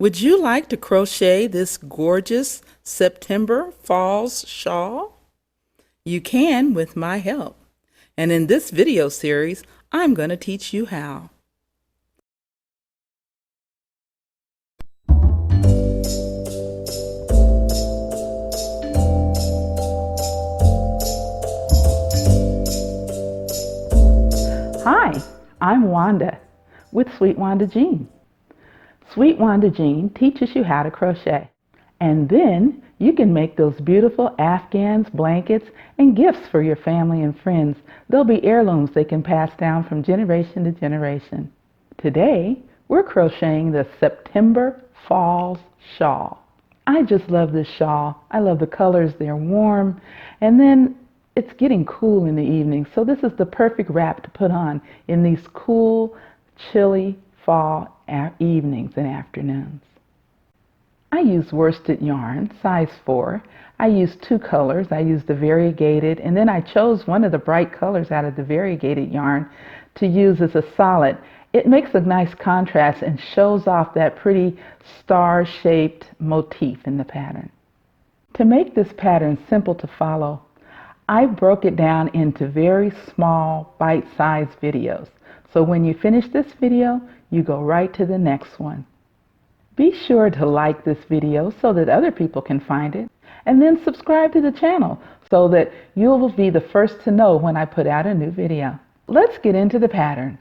Would you like to crochet this gorgeous September Falls shawl? You can with my help. And in this video series, I'm going to teach you how. Hi, I'm Wanda with Sweet Wanda Jean. Sweet Wanda Jean teaches you how to crochet. And then you can make those beautiful Afghans, blankets, and gifts for your family and friends. They'll be heirlooms they can pass down from generation to generation. Today, we're crocheting the September Falls shawl. I just love this shawl. I love the colors. They're warm. And then it's getting cool in the evening, so this is the perfect wrap to put on in these cool, chilly fall evenings and afternoons. I use worsted yarn, size 4. I used 2 colors. I used the variegated, and then I chose one of the bright colors out of the variegated yarn to use as a solid. It makes a nice contrast and shows off that pretty star-shaped motif in the pattern. To make this pattern simple to follow, I broke it down into very small, bite-sized videos. So when you finish this video, you go right to the next one. Be sure to like this video so that other people can find it, and then subscribe to the channel so that you will be the first to know when I put out a new video. Let's get into the pattern.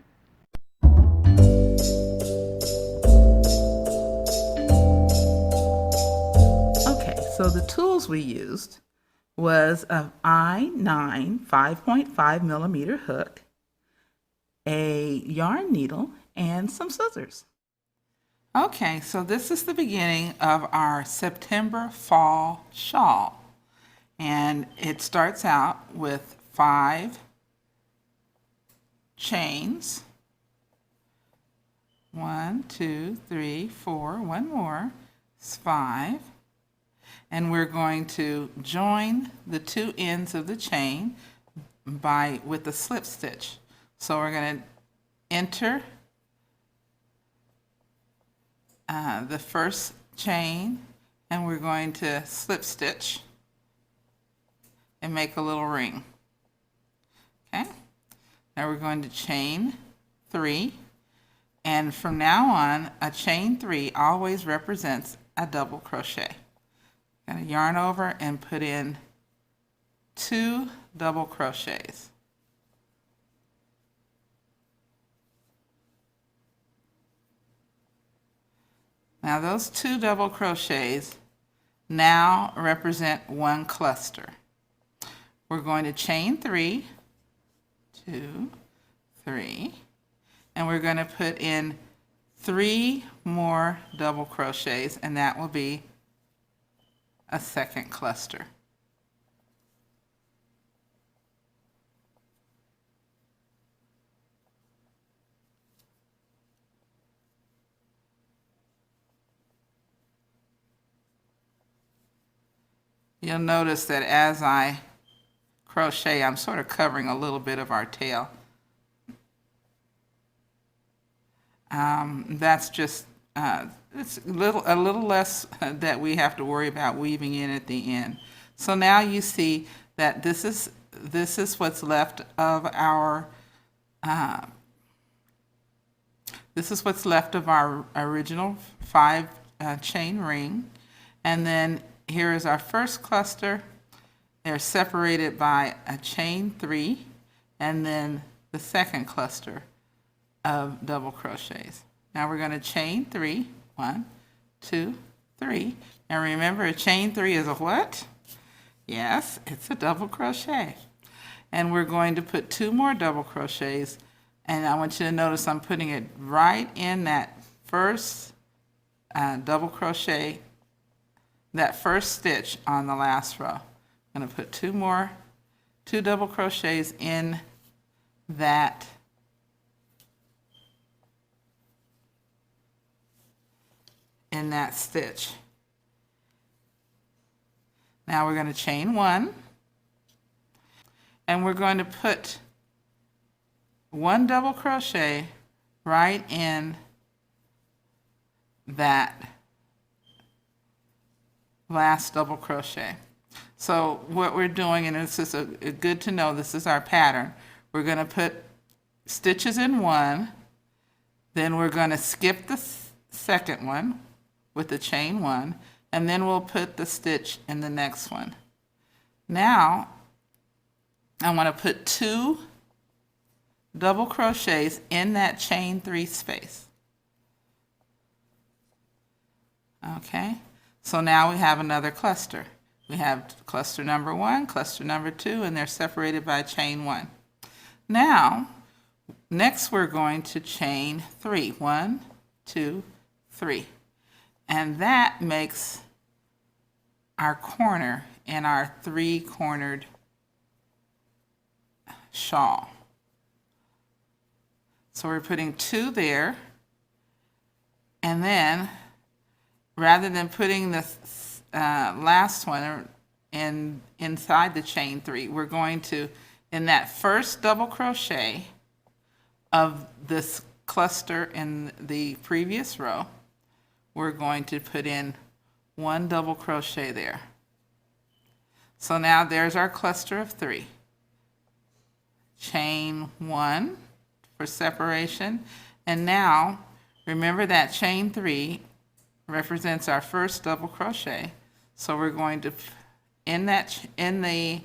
Okay, so the tools we used was an I-9 5.5 millimeter hook, a yarn needle, and some scissors. Okay, so this is the beginning of our September fall shawl, and it starts out with 5 chains. 1, 2, 3, 4, one more, it's 5. And we're going to join the 2 ends of the chain with the slip stitch. So we're going to enter the first chain, and we're going to slip stitch and make a little ring. Okay, now we're going to chain 3, and from now on a chain 3 always represents a double crochet. Going to yarn over and put in 2 double crochets. Now those 2 double crochets now represent one cluster. We're going to chain 3, 2, 3, and we're going to put in 3 more double crochets, and that will be a second cluster. You'll notice that as I crochet, I'm sort of covering a little bit of our tail. That's just it's a little less that we have to worry about weaving in at the end. So now you see that this is what's left of our original 5 chain ring, and then here is our first cluster. They're separated by a chain 3, and then the second cluster of double crochets. Now we're going to chain 3, 1, 2, 3. And remember, a chain 3 is a what? Yes, it's a double crochet. And we're going to put 2 more double crochets, and I want you to notice I'm putting it right in that first double crochet, that first stitch on the last row. I'm going to put 2 double crochets in that stitch. Now we're going to chain 1, and we're going to put 1 double crochet right in that last double crochet. So what we're doing, and this is good to know, this is our pattern. We're going to put stitches in one, then we're going to skip the second one with the chain one, and then we'll put the stitch in the next one. Now I want to put 2 double crochets in that chain 3 space. Okay, so now we have another cluster. We have cluster number 1, cluster number 2, and they're separated by chain 1. Now, next we're going to chain 3. 1, 2, 3. And that makes our corner in our 3-cornered shawl. So we're putting 2 there, and then rather than putting the last one inside the chain 3, we're going to, in that first double crochet of this cluster in the previous row, we're going to put in 1 double crochet there. So now there's our cluster of 3. Chain 1 for separation, and now remember that chain 3 represents our first double crochet. So we're going to, in the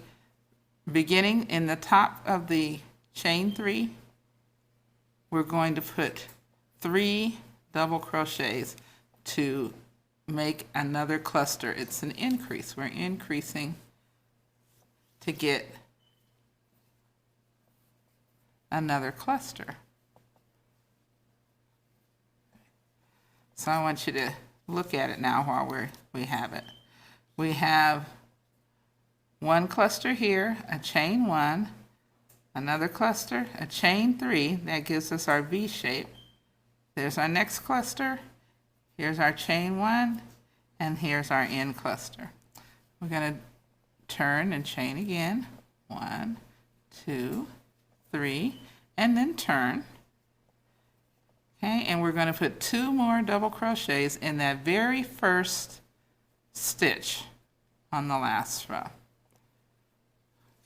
beginning, in the top of the chain 3, we're going to put 3 double crochets to make another cluster. It's an increase. We're increasing to get another cluster. So I want you to look at it now while we have it. We have 1 cluster here, a chain 1, another cluster, a chain 3, that gives us our V shape. There's our next cluster, here's our chain 1, and here's our end cluster. We're going to turn and chain again, 1, 2, 3, and then turn. Okay, and we're going to put 2 more double crochets in that very first stitch on the last row.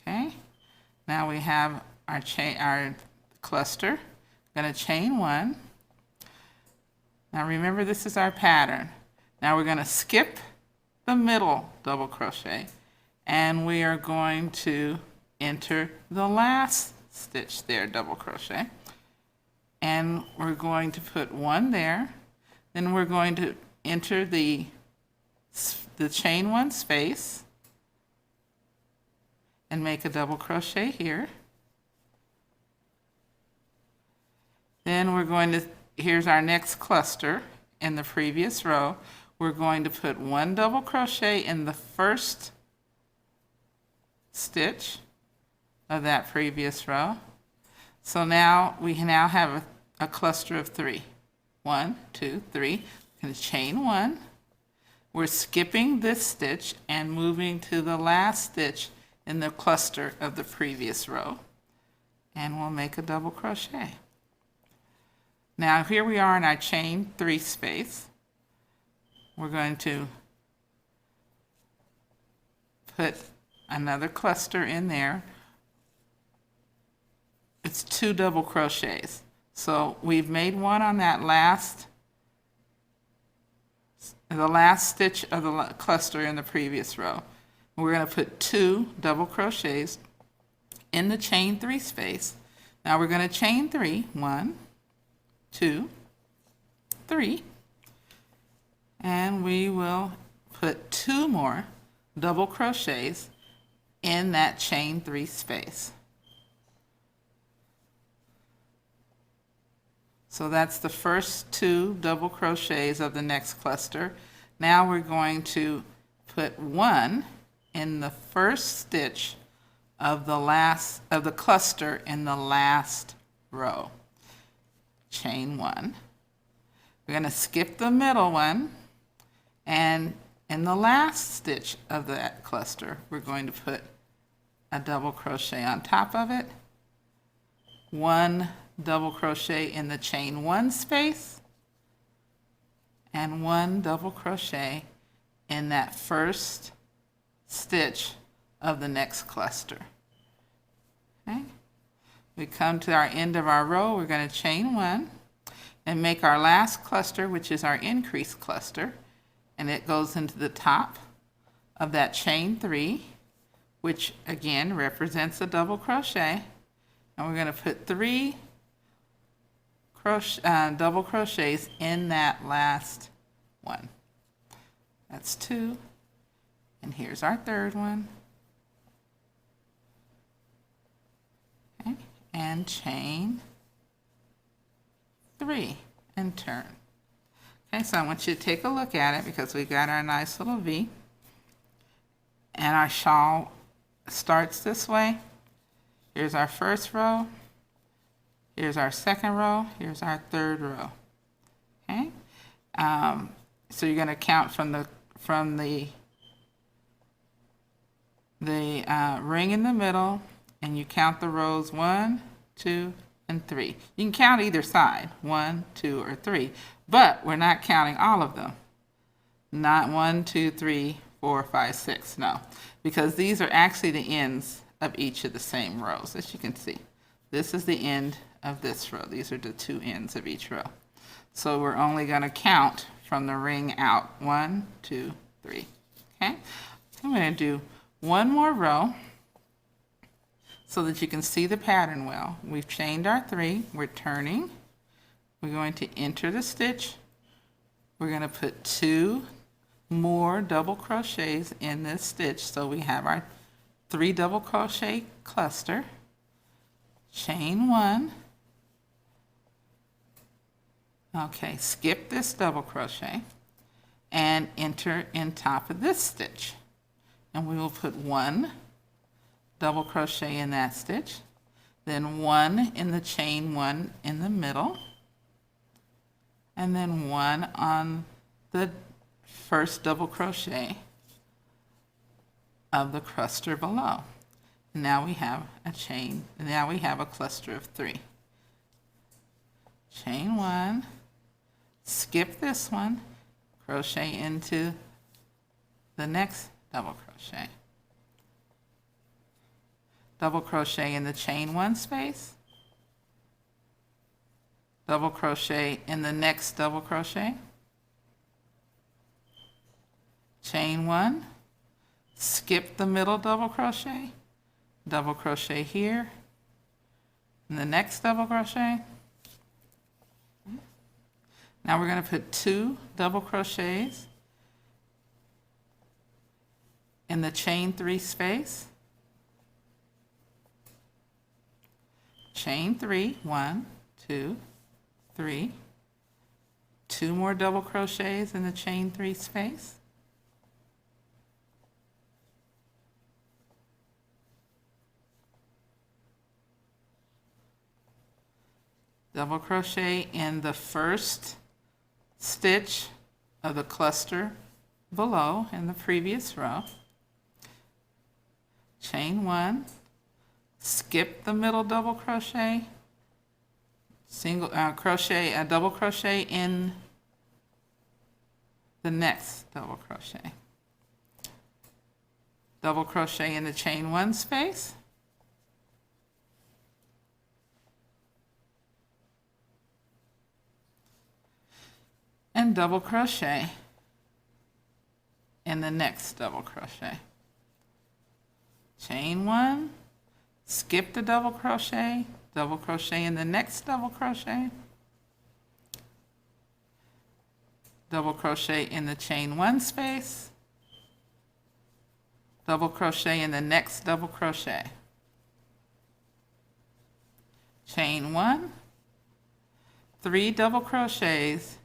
Okay, now we have our cluster. Going to chain 1. Now remember, this is our pattern. Now we're going to skip the middle double crochet, and we are going to enter the last stitch there, double crochet. And we're going to put 1 there. Then we're going to enter the chain 1 space and make a double crochet here. Then we're going to, here's our next cluster in the previous row. We're going to put 1 double crochet in the first stitch of that previous row. So now we have a cluster of 3. 1, 2, 3. We're going to chain 1. We're skipping this stitch and moving to the last stitch in the cluster of the previous row. And we'll make a double crochet. Now here we are in our chain 3 space. We're going to put another cluster in there. It's 2 double crochets. So we've made 1 on that the last stitch of the cluster in the previous row. We're going to put 2 double crochets in the chain 3 space. Now we're going to chain 3. 1, 2, 3. And we will put 2 more double crochets in that chain 3 space. So that's the first 2 double crochets of the next cluster. Now we're going to put 1 in the first stitch of the cluster in the last row. Chain 1. We're going to skip the middle one, and in the last stitch of that cluster, we're going to put a double crochet on top of it. 1 double crochet in the chain 1 space, and 1 double crochet in that first stitch of the next cluster. Okay? We come to our end of our row, we're going to chain 1 and make our last cluster, which is our increase cluster, and it goes into the top of that chain 3, which again represents a double crochet, and we're going to put 3 double crochets in that last one. That's 2, and here's our third one. Okay, and chain 3 and turn. Okay, so I want you to take a look at it because we got our nice little V, and our shawl starts this way. Here's our first row, here's our second row, here's our third row. Okay, so you're going to count from the ring in the middle, and you count the rows 1, 2, and 3. You can count either side, 1, 2, or 3, but we're not counting all of them. Not 1, 2, 3, 4, 5, 6, no, because these are actually the ends of each of the same rows, as you can see. This is the end of this row. These are the 2 ends of each row. So we're only going to count from the ring out, 1, 2, 3. Okay, I'm going to do one more row so that you can see the pattern well. We've chained our 3, we're turning, we're going to enter the stitch, we're going to put 2 more double crochets in this stitch, so we have our 3 double crochet cluster, chain 1, okay, skip this double crochet and enter in top of this stitch, and we will put 1 double crochet in that stitch, then 1 in the chain 1 in the middle, and then 1 on the first double crochet of the cluster below. And now we have a chain, now we have a cluster of 3. Chain 1, skip this one, crochet into the next double crochet. Double crochet in the chain 1 space, double crochet in the next double crochet, chain 1, skip the middle double crochet here, and the next double crochet. Now we're going to put 2 double crochets in the chain 3 space, chain 3, 1, 2, 3, 2 more double crochets in the chain 3 space, double crochet in the first stitch of the cluster below in the previous row, chain 1, skip the middle double crochet, single crochet, a double crochet in the next double crochet, double crochet in the chain 1 space, and double crochet in the next double crochet. Chain 1, skip the double crochet in the next double crochet, double crochet in the chain 1 space, double crochet in the next double crochet, chain 1, 3 double crochets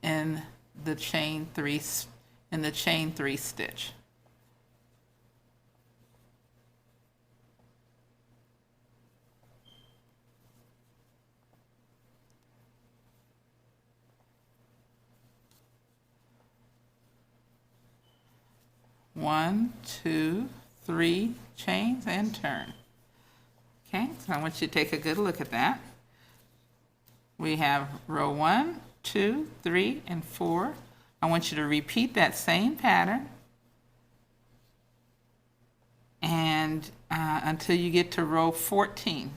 in the chain 3 stitch. One, 2, 3 chains and turn. Okay, so I want you to take a good look at that. We have row 1, 2, 3, and 4 I want you to repeat that same pattern and until you get to row 14.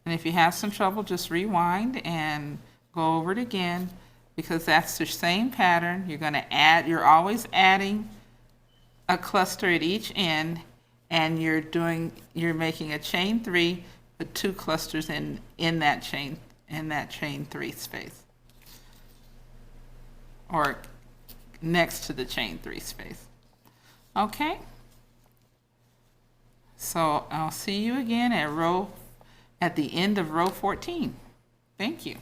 And if you have some trouble, just rewind and go over it again, because that's the same pattern. You're going to add, you're always adding a cluster at each end, and you're making a chain 3 with 2 clusters in that chain 3 space, or next to the chain 3 space. Okay? So I'll see you again at the end of row 14. Thank you.